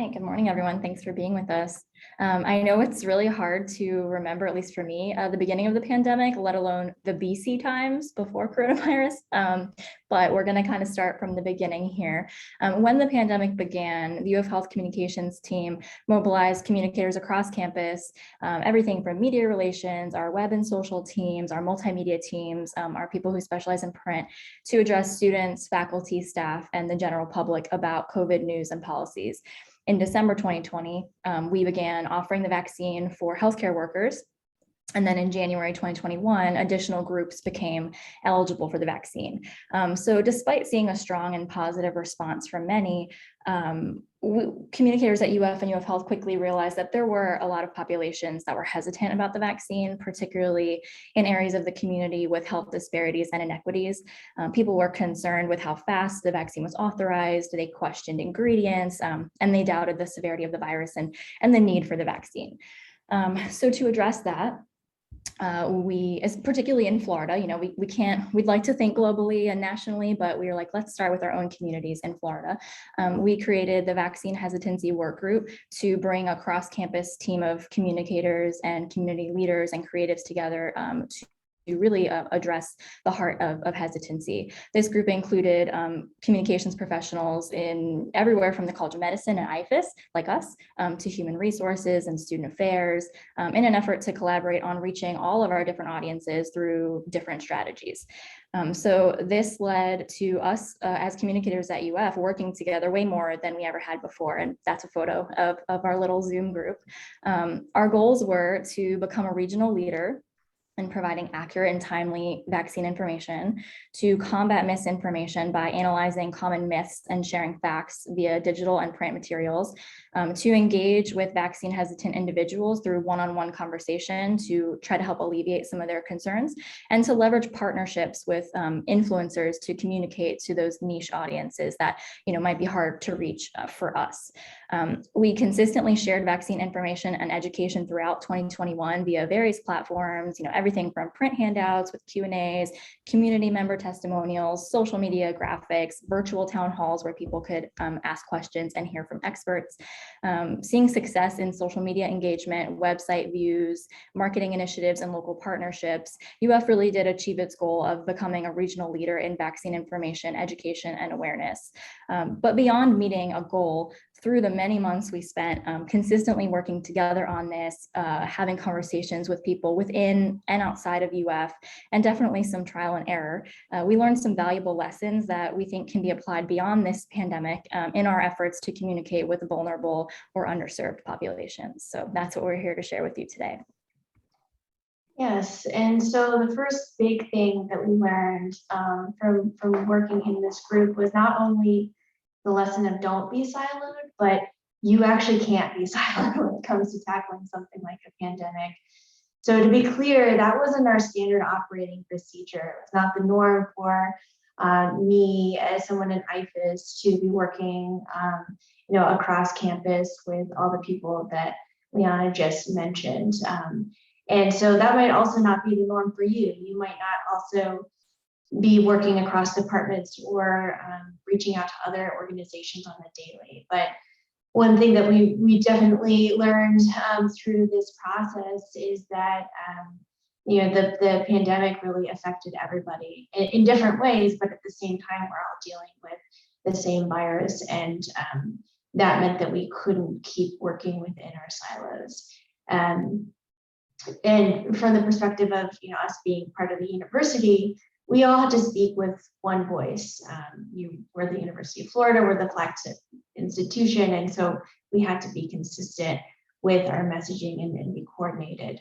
right, good morning, everyone. Thanks for being with us. I know it's really hard to remember, at least for me, the beginning of the pandemic, let alone the BC times before coronavirus. But we're going to kind of start from the beginning here. When the pandemic began, the U of Health communications team mobilized communicators across campus, everything from media relations, our web and social teams, our multimedia teams, our people who specialize in print, to address students, faculty, staff, and the general public about COVID news and policies. In December 2020, we began offering the vaccine for healthcare workers. And then in January 2021, additional groups became eligible for the vaccine. So despite seeing a strong and positive response from many, communicators at UF and UF Health quickly realized that there were a lot of populations that were hesitant about the vaccine, particularly in areas of the community with health disparities and inequities. People were concerned with how fast the vaccine was authorized, they questioned ingredients, and they doubted the severity of the virus and the need for the vaccine. So to address that, particularly in Florida, we'd like to think globally and nationally, but we were like, let's start with our own communities in Florida. We created the vaccine hesitancy work group to bring a cross-campus team of communicators and community leaders and creatives together to really address the heart of hesitancy. This group included communications professionals in everywhere from the College of Medicine and IFAS, like us, to human resources and student affairs, in an effort to collaborate on reaching all of our different audiences through different strategies. So this led to us as communicators at UF working together way more than we ever had before. And that's a photo of our little Zoom group. Our goals were to become a regional leader and providing accurate and timely vaccine information, to combat misinformation by analyzing common myths and sharing facts via digital and print materials, to engage with vaccine hesitant individuals through one-on-one conversation to try to help alleviate some of their concerns, and to leverage partnerships with influencers to communicate to those niche audiences that might be hard to reach for us. We consistently shared vaccine information and education throughout 2021 via various platforms, everything from print handouts with Q&As, community member testimonials, social media graphics, virtual town halls where people could ask questions and hear from experts. Seeing success in social media engagement, website views, marketing initiatives, and local partnerships, UF really did achieve its goal of becoming a regional leader in vaccine information, education, and awareness. But beyond meeting a goal, through the many months we spent consistently working together on this, having conversations with people within and outside of UF, and definitely some trial and error, we learned some valuable lessons that we think can be applied beyond this pandemic in our efforts to communicate with vulnerable or underserved populations. So that's what we're here to share with you today. Yes, and so the first big thing that we learned from working in this group was not only the lesson of don't be siloed, but you actually can't be siloed when it comes to tackling something like a pandemic. So to be clear, that wasn't our standard operating procedure. It was not the norm for me as someone in IFAS to be working across campus with all the people that Liana just mentioned. And so that might also not be the norm for you. You might not also be working across departments or reaching out to other organizations on the daily. But one thing that we definitely learned through this process is that the pandemic really affected everybody in different ways, but at the same time, we're all dealing with the same virus, and that meant that we couldn't keep working within our silos. And from the perspective of us being part of the university, we all had to speak with one voice. We're the University of Florida, we're the flagship institution, and so we had to be consistent with our messaging and be coordinated.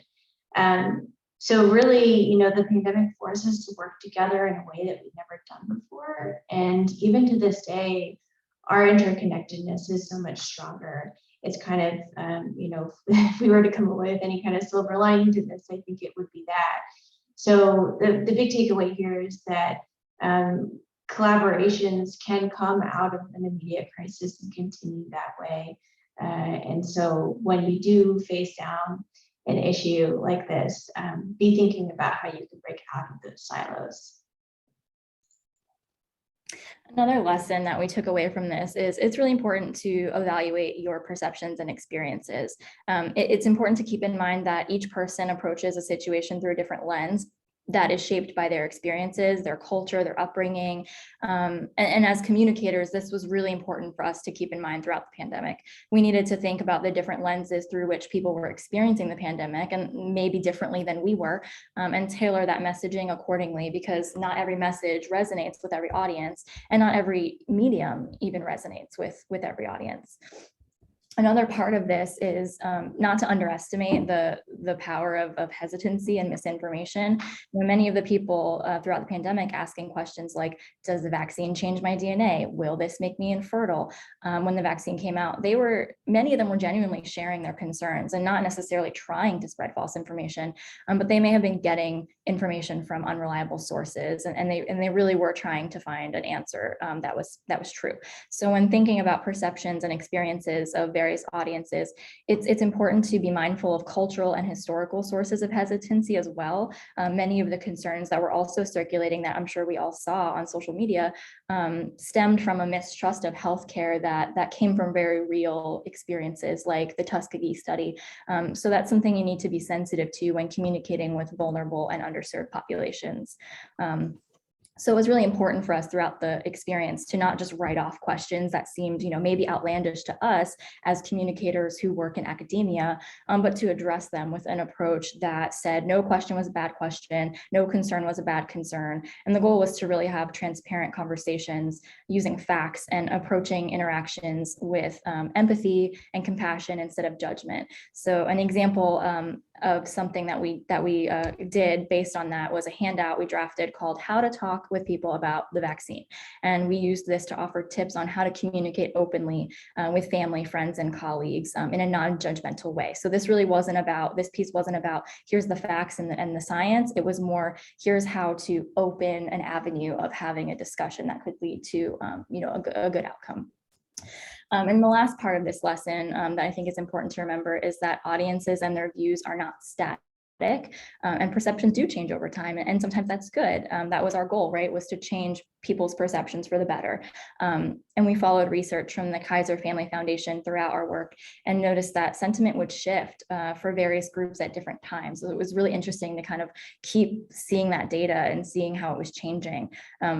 So really, the pandemic forced us to work together in a way that we've never done before. And even to this day, our interconnectedness is so much stronger. It's kind of, if we were to come away with any kind of silver lining to this, I think it would be that. So the big takeaway here is that collaborations can come out of an immediate crisis and continue that way. And so when we do face down an issue like this, be thinking about how you can break out of those silos. Another lesson that we took away from this is it's really important to evaluate your perceptions and experiences. It's important to keep in mind that each person approaches a situation through a different lens that is shaped by their experiences, their culture, their upbringing. And as communicators, this was really important for us to keep in mind throughout the pandemic. We needed to think about the different lenses through which people were experiencing the pandemic, and maybe differently than we were, and tailor that messaging accordingly, because not every message resonates with every audience, and not every medium even resonates with every audience. Another part of this is not to underestimate the power of hesitancy and misinformation. Many of the people throughout the pandemic asking questions like, does the vaccine change my DNA? Will this make me infertile? When the vaccine came out, many of them were genuinely sharing their concerns and not necessarily trying to spread false information, but they may have been getting information from unreliable sources, and they really were trying to find an answer that was true. So when thinking about perceptions and experiences of various audiences, it's important to be mindful of cultural and historical sources of hesitancy as well. Many of the concerns that were also circulating that I'm sure we all saw on social media stemmed from a mistrust of healthcare that came from very real experiences like the Tuskegee study. So that's something you need to be sensitive to when communicating with vulnerable and underserved populations. So it was really important for us throughout the experience to not just write off questions that seemed, maybe outlandish to us as communicators who work in academia, but to address them with an approach that said no question was a bad question, no concern was a bad concern. And the goal was to really have transparent conversations using facts and approaching interactions with empathy and compassion instead of judgment. So an example of something that we did based on that was a handout we drafted called How to Talk with People About the Vaccine. And we used this to offer tips on how to communicate openly with family, friends, and colleagues in a non-judgmental way. So this piece wasn't about here's the facts and the science. It was more here's how to open an avenue of having a discussion that could lead to a good outcome. And the last part of this lesson that I think is important to remember is that audiences and their views are not static. And perceptions do change over time, and sometimes that's good. That was our goal, right? Was to change people's perceptions for the better. And we followed research from the Kaiser Family Foundation throughout our work and noticed that sentiment would shift for various groups at different times. So it was really interesting to kind of keep seeing that data and seeing how it was changing.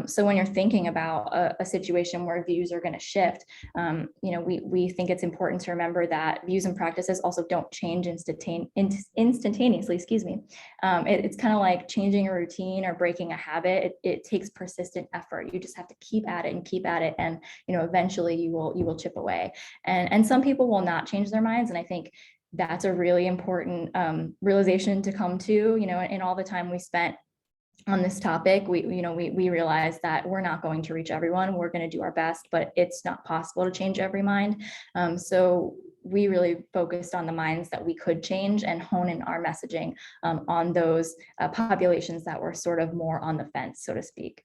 So when you're thinking about a situation where views are going to shift, we think it's important to remember that views and practices also don't change instantaneously. Excuse me. It's kind of like changing a routine or breaking a habit. It takes persistent effort. You just have to keep at it, and eventually you will chip away. And some people will not change their minds, and I think that's a really important realization to come to. In all the time we spent on this topic, we realized that we're not going to reach everyone. We're going to do our best, but it's not possible to change every mind. So we really focused on the minds that we could change and hone in our messaging on those populations that were sort of more on the fence, so to speak.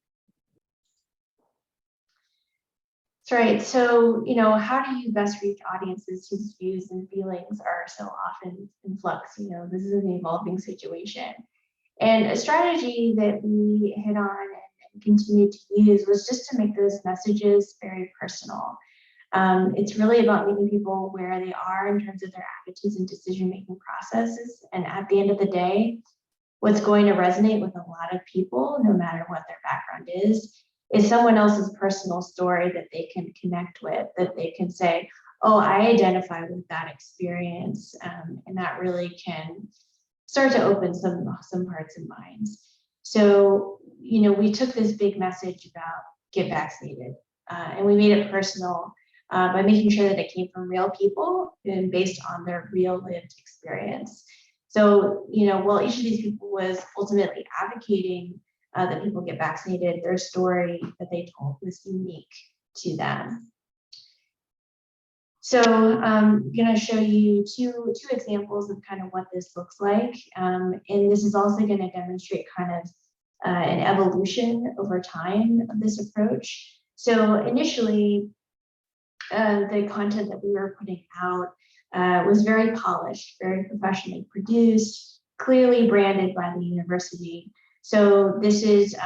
That's right. So, how do you best reach audiences whose views and feelings are so often in flux? This is an evolving situation. And a strategy that we hit on and continue to use was just to make those messages very personal. It's really about meeting people where they are in terms of their attitudes and decision-making processes. And at the end of the day, what's going to resonate with a lot of people, no matter what their background is someone else's personal story that they can connect with, that they can say, oh, I identify with that experience. And that really can start to open some hearts and minds. So, we took this big message about get vaccinated, and we made it personal by making sure that it came from real people and based on their real lived experience. So, while each of these people was ultimately advocating that people get vaccinated, their story that they told was unique to them. So I'm going to show you two examples of kind of what this looks like. And this is also going to demonstrate kind of an evolution over time of this approach. So initially, the content that we were putting out was very polished, very professionally produced, clearly branded by the university. So this is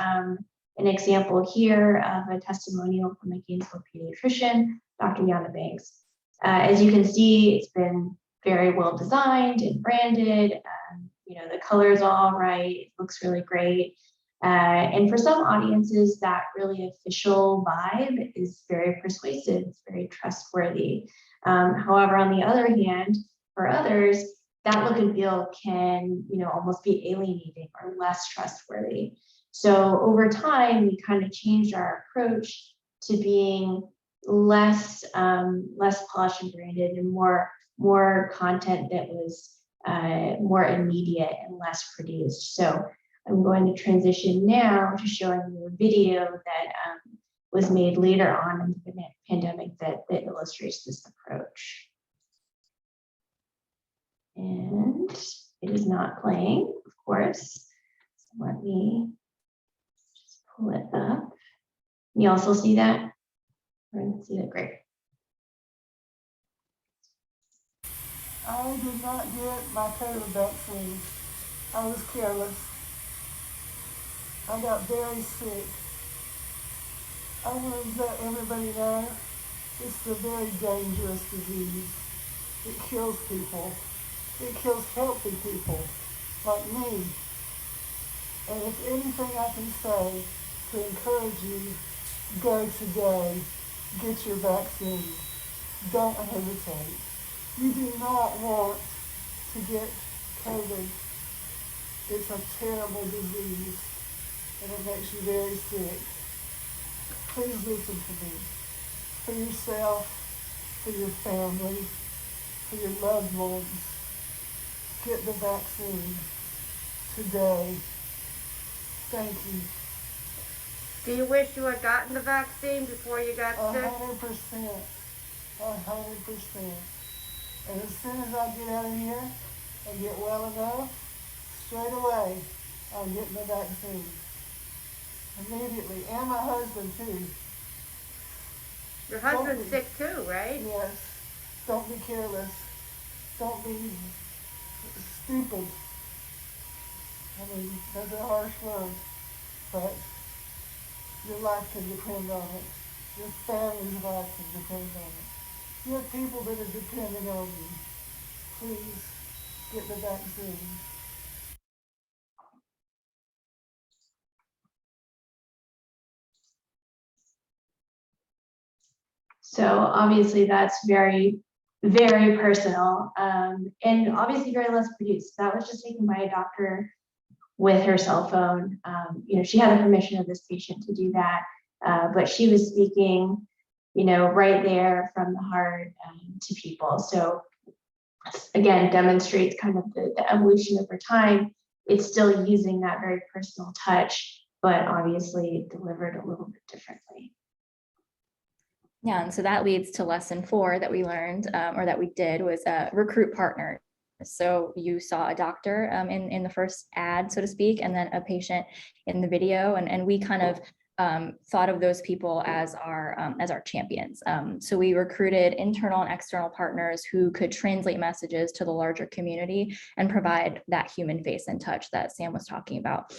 an example here of a testimonial from a Gainesville pediatrician, Dr. Yana Banks. As you can see, it's been very well designed and branded. The color is all right. It looks really great. And for some audiences, that really official vibe is very persuasive. It's very trustworthy. However, on the other hand, for others, that look and feel can, almost be alienating or less trustworthy. So over time, we kind of changed our approach to being less polished and branded, and more content that was more immediate and less produced. So I'm going to transition now to showing you a video that was made later on in the pandemic that illustrates this approach. And it is not playing, of course. So let me just pull it up. You also see that? See that? Great. I did not get my COVID vaccine. I was careless. I got very sick. I want to let everybody know it's a very dangerous disease. It kills people. It kills healthy people like me. And if anything I can say to encourage you, go today, get your vaccine. Don't hesitate. You do not want to get COVID. It's a terrible disease and it makes you very sick. Please listen to me. For yourself, for your family, for your loved ones, get the vaccine today. Thank you. Do you wish you had gotten the vaccine before you got sick? 100%. 100%. And as soon as I get out of here and get well enough, straight away, I'm getting the vaccine. Immediately. And my husband too. Your husband's sick too, right? Yes. Don't be careless. Don't be stupid. I mean, that's a harsh word, but your life can depend on it. Your family's life can depend on it. You have people that are depending on you. Please get the vaccine. So obviously that's very, very personal, and obviously very less produced. That was just taken by a doctor with her cell phone. She had the permission of this patient to do that, but she was speaking, right there from the heart to people. So again, demonstrates kind of the evolution over time. It's still using that very personal touch, but obviously delivered a little bit differently. Yeah, and so that leads to lesson 4 that we learned, or that we did, was recruit partners. So you saw a doctor in the first ad, so to speak, and then a patient in the video, and we kind of thought of those people as our champions. So we recruited internal and external partners who could translate messages to the larger community and provide that human face and touch that Sam was talking about.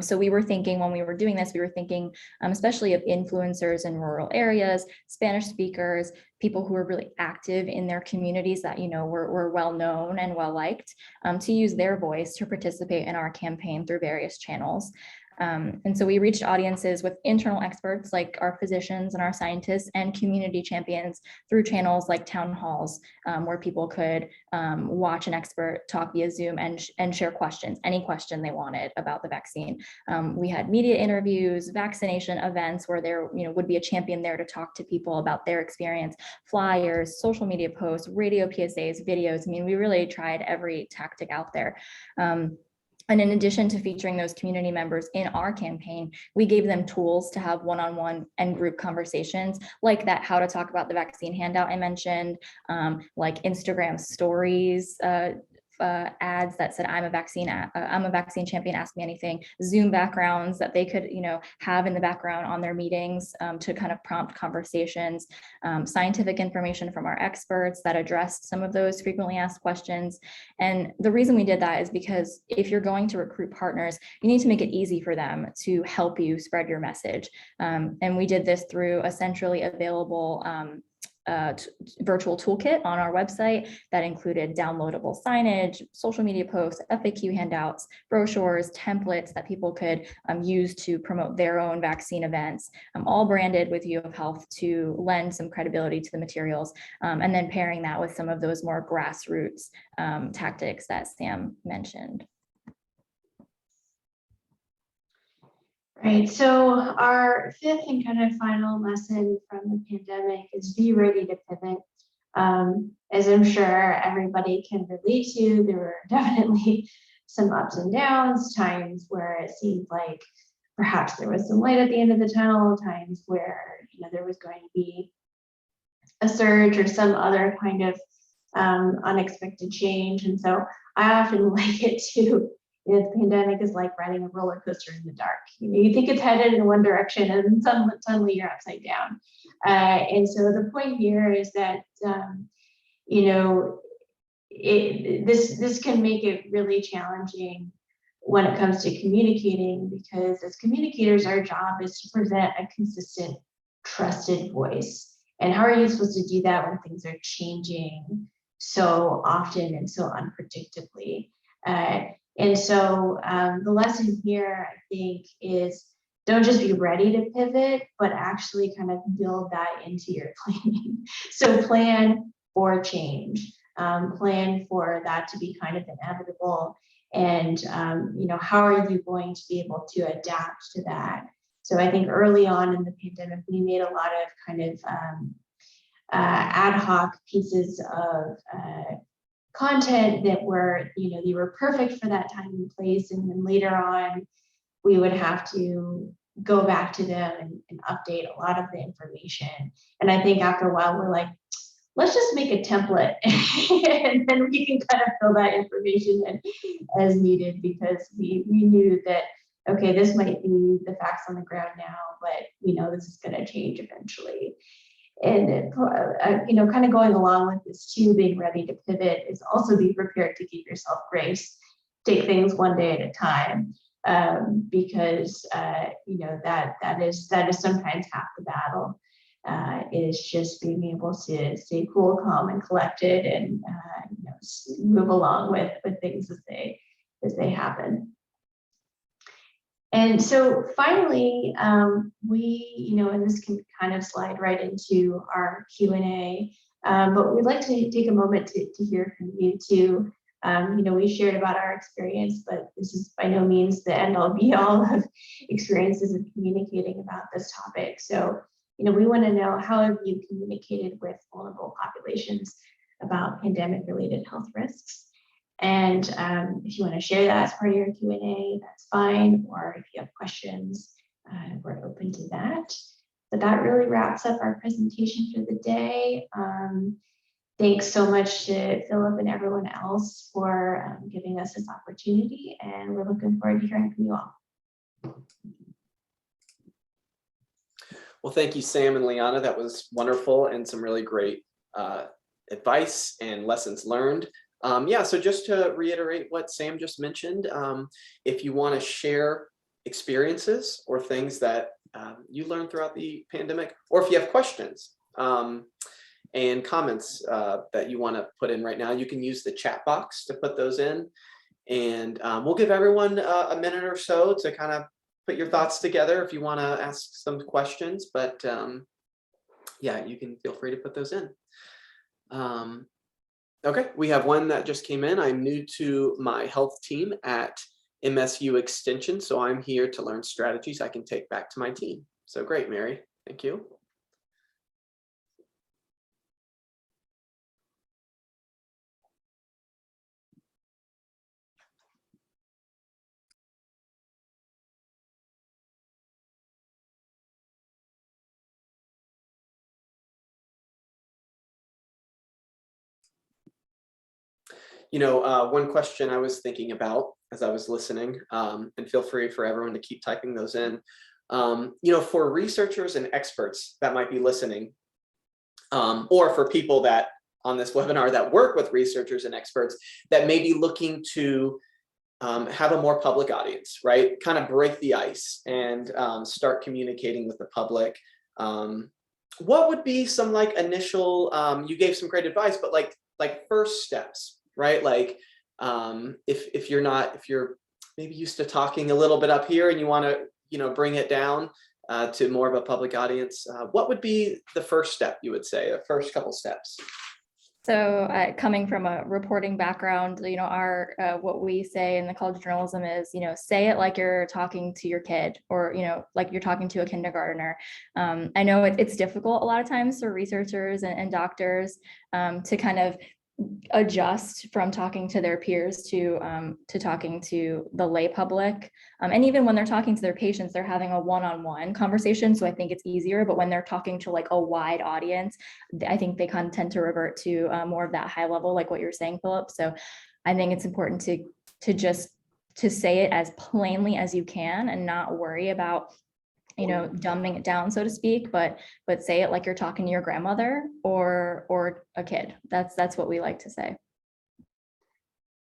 So we were thinking, when we were doing this, we were thinking especially of influencers in rural areas, Spanish speakers, people who are really active in their communities that, were well known and well liked, to use their voice to participate in our campaign through various channels. And so we reached audiences with internal experts like our physicians and our scientists, and community champions through channels like town halls, where people could watch an expert talk via Zoom and share questions, any question they wanted about the vaccine. We had media interviews, vaccination events where there would be a champion there to talk to people about their experience, flyers, social media posts, radio PSAs, videos. I mean, we really tried every tactic out there. And in addition to featuring those community members in our campaign, we gave them tools to have one-on-one and group conversations, like that how to talk about the vaccine handout I mentioned, like Instagram stories ads that said, I'm a vaccine champion, ask me anything, Zoom backgrounds that they could, have in the background on their meetings to kind of prompt conversations, scientific information from our experts that addressed some of those frequently asked questions. And the reason we did that is because if you're going to recruit partners, you need to make it easy for them to help you spread your message. And we did this through a centrally available virtual toolkit on our website that included downloadable signage, social media posts, FAQ handouts, brochures, templates that people could use to promote their own vaccine events, all branded with U of Health to lend some credibility to the materials, and then pairing that with some of those more grassroots tactics that Sam mentioned. Right, so our fifth and kind of final lesson from the pandemic is be ready to pivot. As I'm sure everybody can relate to, there were definitely some ups and downs, times where it seemed like perhaps there was some light at the end of the tunnel, times where there was going to be a surge or some other kind of unexpected change. And so I often like it to, the pandemic is like riding a roller coaster in the dark. You think it's headed in one direction and suddenly you're upside down. And so the point here is that, this can make it really challenging when it comes to communicating, because as communicators, our job is to present a consistent, trusted voice. And how are you supposed to do that when things are changing so often and so unpredictably? And so the lesson here, I think, is don't just be ready to pivot, but actually kind of build that into your planning. So plan for change, plan for that to be kind of inevitable. And, how are you going to be able to adapt to that? So I think early on in the pandemic, we made a lot of kind of ad hoc pieces of content that were, they were perfect for that time and place. And then later on, we would have to go back to them and update a lot of the information. And I think after a while, we're like, let's just make a template and then we can kind of fill that information in as needed, because we knew that, okay, this might be the facts on the ground now, but we know this is going to change eventually. And, kind of going along with this too, being ready to pivot is also be prepared to give yourself grace, take things one day at a time, because, that is sometimes half the battle, is just being able to stay cool, calm, and collected and, move along with things as they happen. And so finally, we, and this can kind of slide right into our Q&A, but we'd like to take a moment to hear from you too. We shared about our experience, but this is by no means the end all be all of experiences of communicating about this topic. So, we want to know, how have you communicated with vulnerable populations about pandemic-related health risks? And if you want to share that as part of your Q&A, that's fine. Or if you have questions, we're open to that. But that really wraps up our presentation for the day. Thanks so much to Philip and everyone else for giving us this opportunity. And we're looking forward to hearing from you all. Well, thank you, Sam and Liana. That was wonderful and some really great advice and lessons learned. So just to reiterate what Sam just mentioned, if you want to share experiences or things that you learned throughout the pandemic, or if you have questions and comments that you want to put in right now, you can use the chat box to put those in. And we'll give everyone a minute or so to kind of put your thoughts together if you want to ask some questions. But you can feel free to put those in. Okay, we have one that just came in. I'm new to my health team at MSU Extension, so I'm here to learn strategies I can take back to my team. So great, Mary. Thank you. One question I was thinking about as I was listening, and feel free for everyone to keep typing those in, for researchers and experts that might be listening, or for people that on this webinar that work with researchers and experts that may be looking to have a more public audience, right? Kind of break the ice and start communicating with the public. What would be some like initial, you gave some great advice, but like first steps, right? Like if you're maybe used to talking a little bit up here and you want to, bring it down to more of a public audience, what would be the first step, you would say, the first couple steps? So coming from a reporting background, our what we say in the College of Journalism is, say it like you're talking to your kid, or, like you're talking to a kindergartner. I know it's difficult a lot of times for researchers and doctors to kind of adjust from talking to their peers to talking to the lay public. And even when they're talking to their patients, they're having a one-on-one conversation. So I think it's easier, but when they're talking to like a wide audience, I think they kind of tend to revert to more of that high level, like what you're saying, Philip. So I think it's important to say it as plainly as you can and not worry about dumbing it down, so to speak, but say it like you're talking to your grandmother or a kid. That's what we like to say.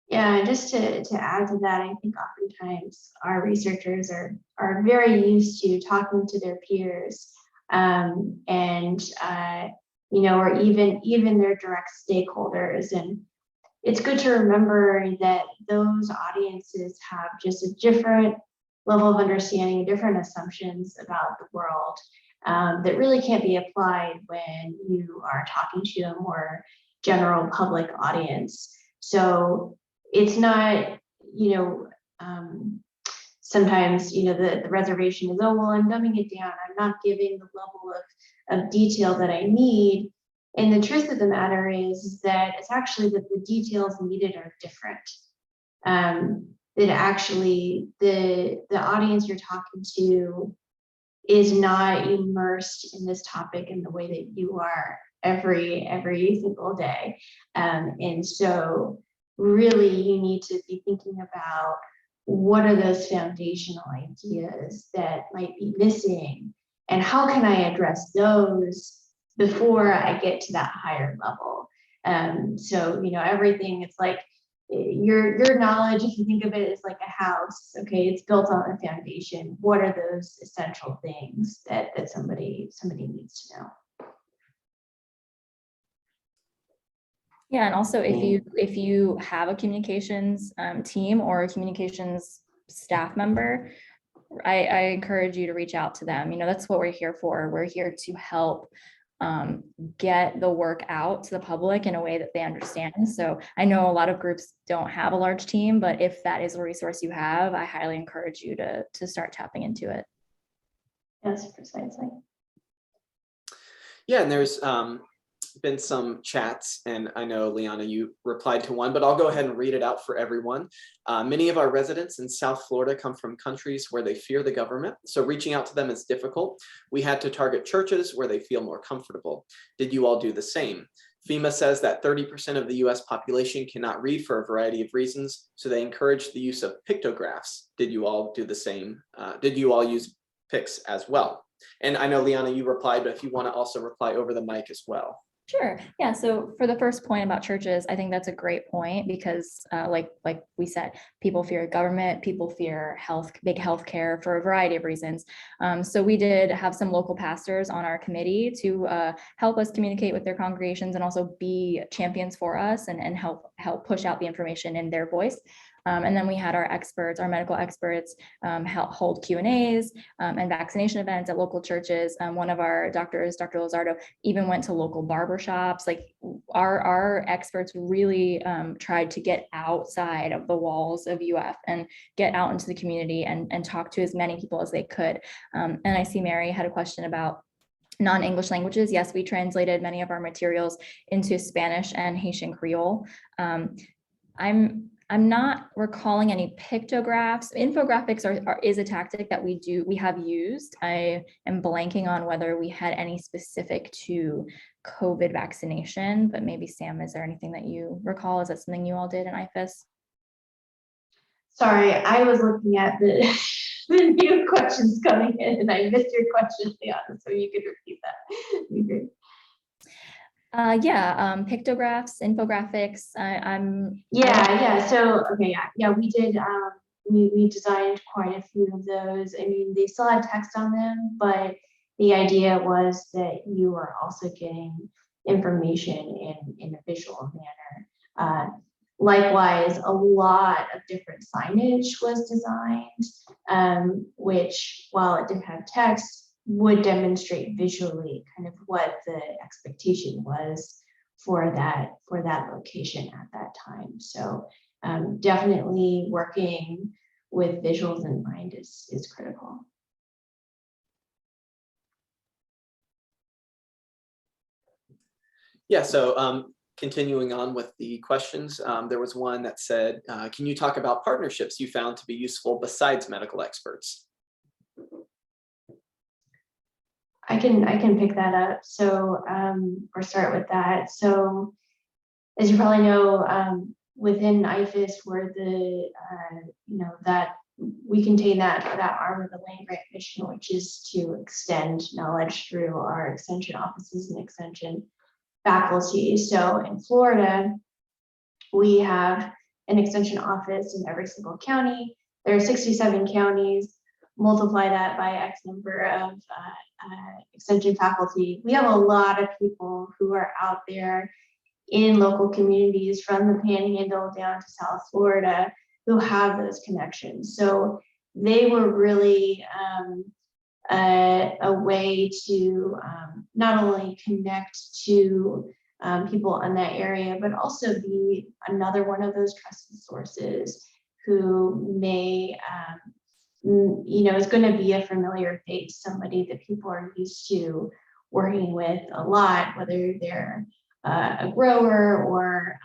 Yeah, and just to add to that, I think oftentimes our researchers are very used to talking to their peers, or even their direct stakeholders. And it's good to remember that those audiences have just a different level of understanding, different assumptions about the world that really can't be applied when you are talking to a more general public audience. So it's not, sometimes, the reservation is, oh, well, I'm dumbing it down. I'm not giving the level of detail that I need. And the truth of the matter is that it's actually that the details needed are different. That actually the audience you're talking to is not immersed in this topic in the way that you are every single day. And so really you need to be thinking about what are those foundational ideas that might be missing and how can I address those before I get to that higher level. So, everything, it's like, your knowledge, if you think of it as like a house, okay, it's built on a foundation. What are those essential things that somebody needs to know? Yeah, and also if you have a communications team or a communications staff member, I encourage you to reach out to them. That's what we're here for. We're here to help get the work out to the public in a way that they understand. So I know a lot of groups don't have a large team, but if that is a resource you have, I highly encourage you to start tapping into it. Yes, precisely. Yeah, and there's been some chats, and I know, Liana, you replied to one, but I'll go ahead and read it out for everyone. Many of our residents in South Florida come from countries where they fear the government, so reaching out to them is difficult. We had to target churches where they feel more comfortable. Did you all do the same? FEMA says that 30% of the US population cannot read for a variety of reasons, so they encourage the use of pictographs. Did you all do the same? Did you all use pics as well? And I know, Liana, you replied, but if you want to also reply over the mic as well. Sure. Yeah. So for the first point about churches, I think that's a great point because like we said, people fear government, people fear big healthcare for a variety of reasons. So we did have some local pastors on our committee to help us communicate with their congregations and also be champions for us and help push out the information in their voice. And then we had our experts, our medical experts, hold Q&As and vaccination events at local churches. One of our doctors, Dr. Lozardo, even went to local barbershops. Like our experts really tried to get outside of the walls of UF and get out into the community and talk to as many people as they could. And I see Mary had a question about non-English languages. Yes, we translated many of our materials into Spanish and Haitian Creole. I'm not recalling any pictographs. Infographics is a tactic that we have used. I am blanking on whether we had any specific to COVID vaccination, but maybe Sam, is there anything that you recall? Is that something you all did in IFAS? Sorry, I was looking at the, the new questions coming in and I missed your question, Liana, so you could repeat that. That'd be great. Pictographs, infographics. Yeah. So, okay, yeah, we did, we designed quite a few of those. I mean, they still had text on them, but the idea was that you are also getting information in a visual manner. Likewise, a lot of different signage was designed, which, while it didn't have text, would demonstrate visually kind of what the expectation was for that location at that time. So definitely working with visuals in mind is critical. Yeah, so continuing on with the questions, there was one that said, can you talk about partnerships you found to be useful besides medical experts? I can pick that up. So or start with that. So as you probably know, within IFAS, we're the that we contain that arm of the land grant mission, which is to extend knowledge through our extension offices and extension faculty. So in Florida, we have an extension office in every single county. There are 67 counties. Multiply that by X number of extension faculty. We have a lot of people who are out there in local communities from the Panhandle down to South Florida who have those connections. So they were really a way to not only connect to people in that area, but also be another one of those trusted sources who may is going to be a familiar face, somebody that people are used to working with a lot, whether they're a grower or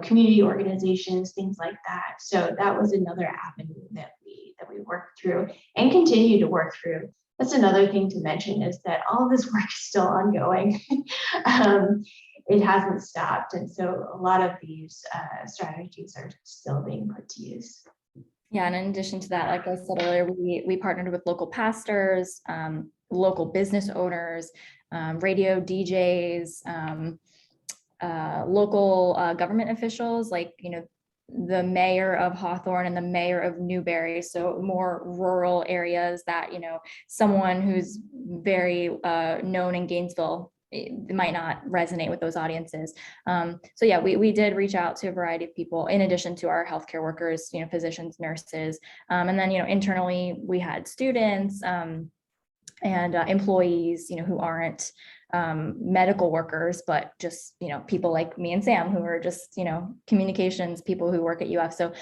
community organizations, things like that. So that was another avenue that we worked through and continue to work through. That's another thing to mention, is that all of this work is still ongoing. It hasn't stopped, and so a lot of these strategies are still being put to use. Yeah, and in addition to that, like I said earlier, we partnered with local pastors, local business owners, radio DJs, local government officials, like, the mayor of Hawthorne and the mayor of Newberry. So more rural areas that, someone who's very known in Gainesville, it might not resonate with those audiences. So yeah, we did reach out to a variety of people in addition to our healthcare workers, physicians, nurses, and then, internally we had students and employees, who aren't medical workers, but just, people like me and Sam who are just, communications people who work at UF. So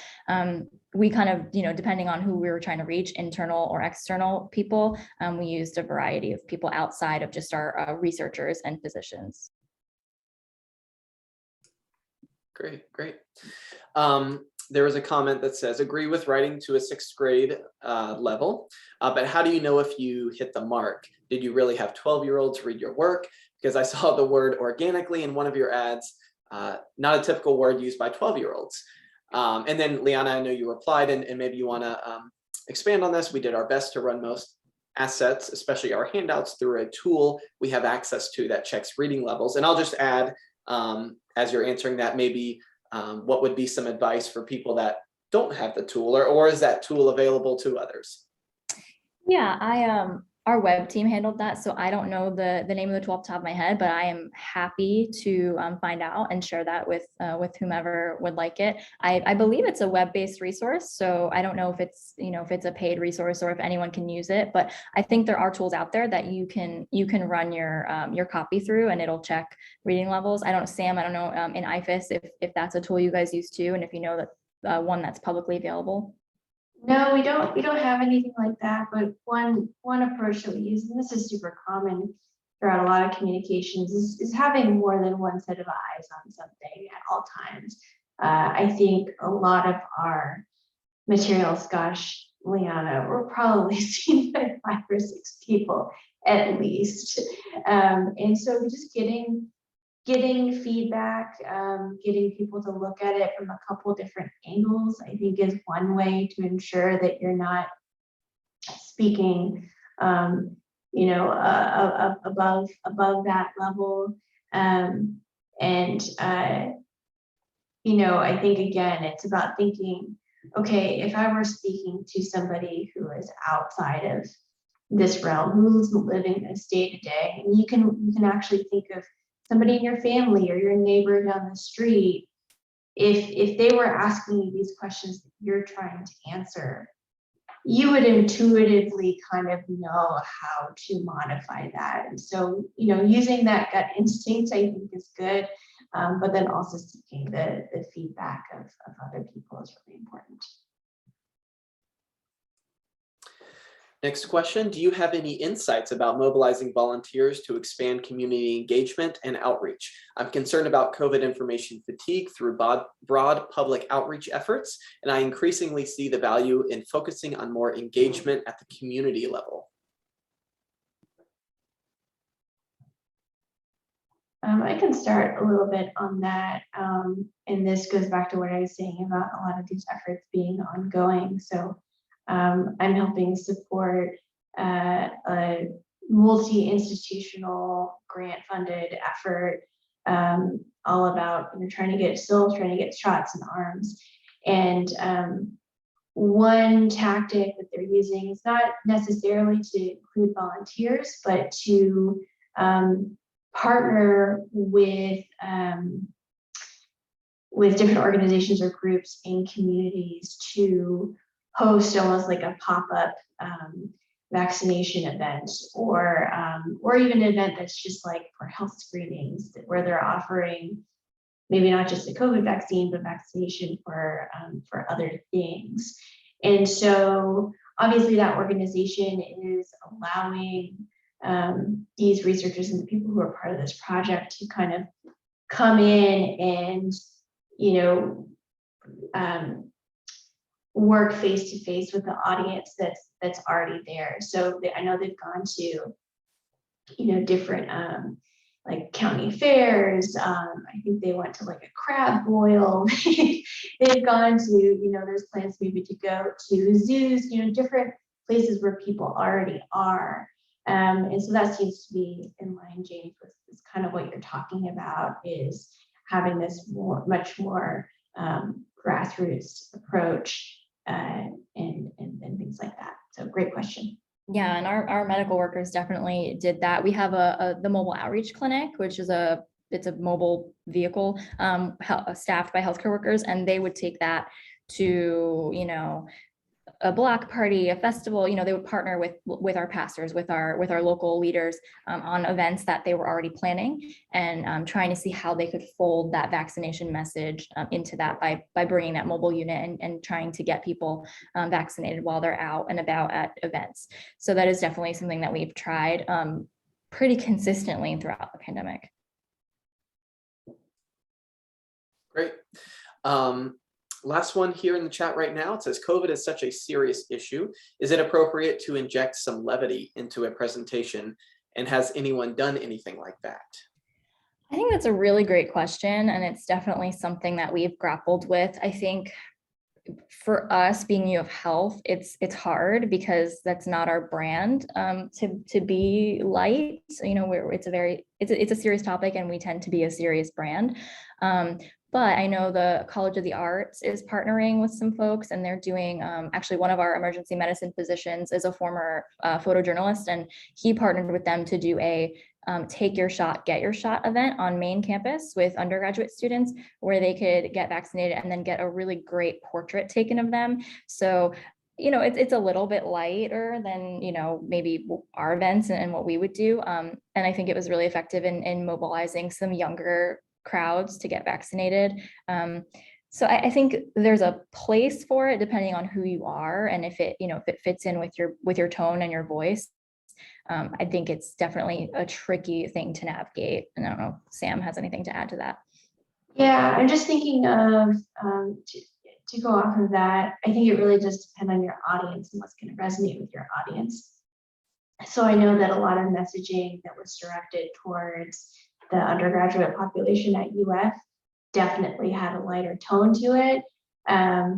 we kind of, depending on who we were trying to reach, internal or external people, we used a variety of people outside of just our researchers and physicians. Great. There was a comment that says, agree with writing to a 6th grade level, but how do you know if you hit the mark? Did you really have 12-year-olds read your work? Because I saw the word organically in one of your ads, not a typical word used by 12-year-olds. And then Liana, I know you replied, and maybe you want to expand on this. We did our best to run most assets, especially our handouts, through a tool we have access to that checks reading levels. And I'll just add, as you're answering that, maybe what would be some advice for people that don't have the tool, or is that tool available to others? Yeah, our web team handled that, so I don't know the name of the tool off the top of my head, but I am happy to find out and share that with whomever would like it. I believe it's a web-based resource, so I don't know if it's if it's a paid resource or if anyone can use it, but I think there are tools out there that you can run your copy through and it'll check reading levels. I don't know, Sam, I don't know in IFAS if that's a tool you guys use too, and if you know that one that's publicly available. No, we don't have anything like that, but one approach that we use, and this is super common throughout a lot of communications, is having more than one set of eyes on something at all times. I think a lot of our materials, gosh, Liana, were probably seen by 5 or 6 people at least. And so just getting feedback, getting people to look at it from a couple different angles, I think is one way to ensure that you're not speaking, you know, above that level. You know, I think again, it's about thinking, okay, if I were speaking to somebody who is outside of this realm, who's living this day to day, and you can actually think of somebody in your family or your neighbor down the street, if they were asking you these questions that you're trying to answer, you would intuitively kind of know how to modify that. And so, you know, using that gut instinct, I think is good, but then also seeking the feedback of other people is really important. Next question, do you have any insights about mobilizing volunteers to expand community engagement and outreach? I'm concerned about COVID information fatigue through broad public outreach efforts, and I increasingly see the value in focusing on more engagement at the community level. I can start a little bit on that, and this goes back to what I was saying about a lot of these efforts being ongoing. So I'm helping support a multi-institutional grant-funded effort, all about, you know, trying to get shots in arms. And one tactic that they're using is not necessarily to include volunteers, but to partner with different organizations or groups in communities to host almost like a pop-up vaccination event, or even an event that's just like for health screenings, where they're offering maybe not just a COVID vaccine, but vaccination for other things. And so obviously that organization is allowing these researchers and the people who are part of this project to kind of come in and, you know, work face to face with the audience that's already there. So I know they've gone to, you know, different like county fairs. I think they went to like a crab boil. They've gone to, you know, there's plans maybe to go to zoos, you know, different places where people already are. And so that seems to be in line, James, with this kind of what you're talking about, is having this much more grassroots approach and things like that. So great question. Yeah, and our medical workers definitely did that. We have the mobile outreach clinic, which is it's a mobile vehicle staffed by healthcare workers, and they would take that to, you know, a block party, a festival. You know, they would partner with our pastors, with our local leaders on events that they were already planning, and trying to see how they could fold that vaccination message into that by bringing that mobile unit and trying to get people vaccinated while they're out and about at events. So that is definitely something that we've tried pretty consistently throughout the pandemic. Great. Last one here in the chat right now. It says, COVID is such a serious issue. Is it appropriate to inject some levity into a presentation? And has anyone done anything like that? I think that's a really great question, and it's definitely something that we've grappled with. I think for us, being U of Health, it's hard because that's not our brand, to be light. So, you know, it's a serious topic, and we tend to be a serious brand. But I know the College of the Arts is partnering with some folks, and they're doing, actually one of our emergency medicine physicians is a former photojournalist, and he partnered with them to do a take your shot, get your shot event on main campus with undergraduate students, where they could get vaccinated and then get a really great portrait taken of them. So, you know, it's a little bit lighter than, you know, maybe our events and what we would do. And I think it was really effective in mobilizing some younger crowds to get vaccinated. So I think there's a place for it depending on who you are, and if it fits in with your tone and your voice. I think it's definitely a tricky thing to navigate. And I don't know if Sam has anything to add to that. Yeah, I'm just thinking of, to go off of that, I think it really does depend on your audience and what's going to resonate with your audience. So I know that a lot of messaging that was directed towards the undergraduate population at UF definitely had a lighter tone to it. A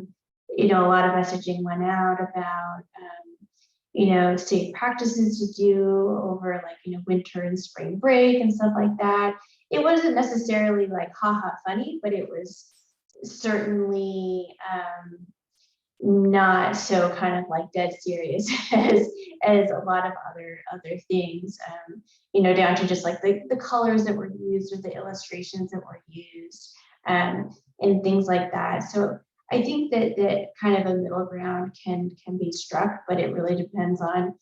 lot of messaging went out about, safe practices to do over winter and spring break and stuff like that. It wasn't necessarily like haha funny, but it was certainly not so kind of like dead serious as a lot of other things, down to just like the colors that were used or the illustrations that were used, and things like that. So I think that kind of a middle ground can be struck, but it really depends on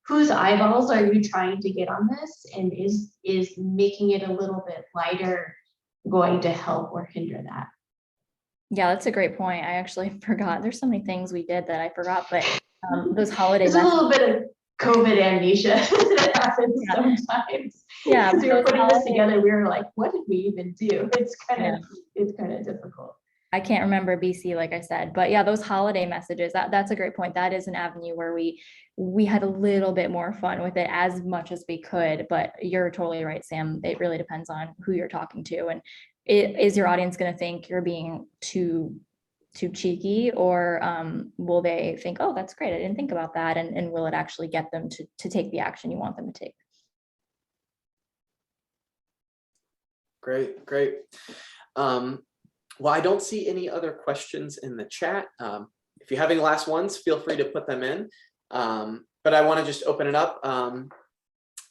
whose eyeballs are you trying to get on this, and is making it a little bit lighter going to help or hinder that. Yeah, that's a great point. I actually forgot. There's so many things we did that I forgot, but those holiday There's a little bit of COVID amnesia that happens sometimes. Yeah, As we were those putting this holiday- together, we were like, what did we even do? It's kind of difficult. I can't remember BC, like I said, but yeah, those holiday messages, that's a great point. That is an avenue where we had a little bit more fun with it as much as we could, but you're totally right, Sam. It really depends on who you're talking to, and is your audience going to think you're being too cheeky, or will they think, oh, that's great, I didn't think about that, and will it actually get them to take the action you want them to take? Great. Well, I don't see any other questions in the chat. If you have any last ones, feel free to put them in. But I want to just open it up.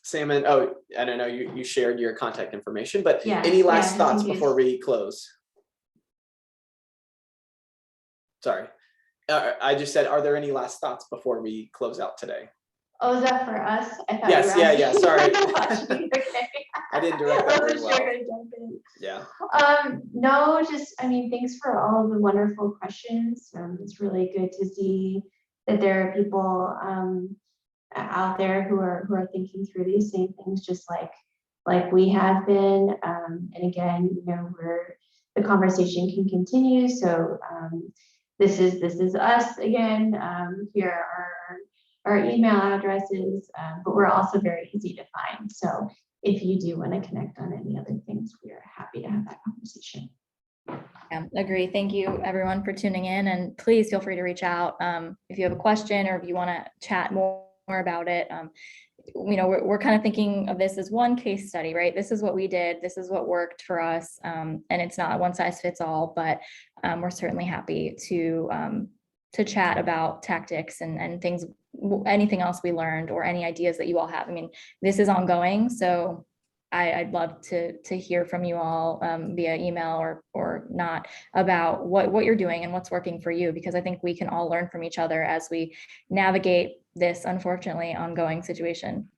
Sam, I don't know, you shared your contact information, but any last thoughts before we close? Sorry, I just said, are there any last thoughts before we close out today? Oh, is that for us? I thought yes, yeah, sorry. Okay. I didn't direct that very well. Yeah. No, just, thanks for all of the wonderful questions. It's really good to see that there are people out there who are thinking through these same things, just like we have been. And again, the conversation can continue. So this is us again. Here are our email addresses, but we're also very easy to find. So if you do want to connect on any other things, we are happy to have that conversation. Yeah, agree. Thank you everyone for tuning in, and please feel free to reach out if you have a question or if you want to chat more about it. We're kind of thinking of this as one case study, right? This is what we did. This is what worked for us. And it's not one size fits all, but we're certainly happy to chat about tactics and things, anything else we learned or any ideas that you all have. This is ongoing, so I'd love to hear from you all via email or not about what you're doing and what's working for you, because I think we can all learn from each other as we navigate this unfortunately ongoing situation.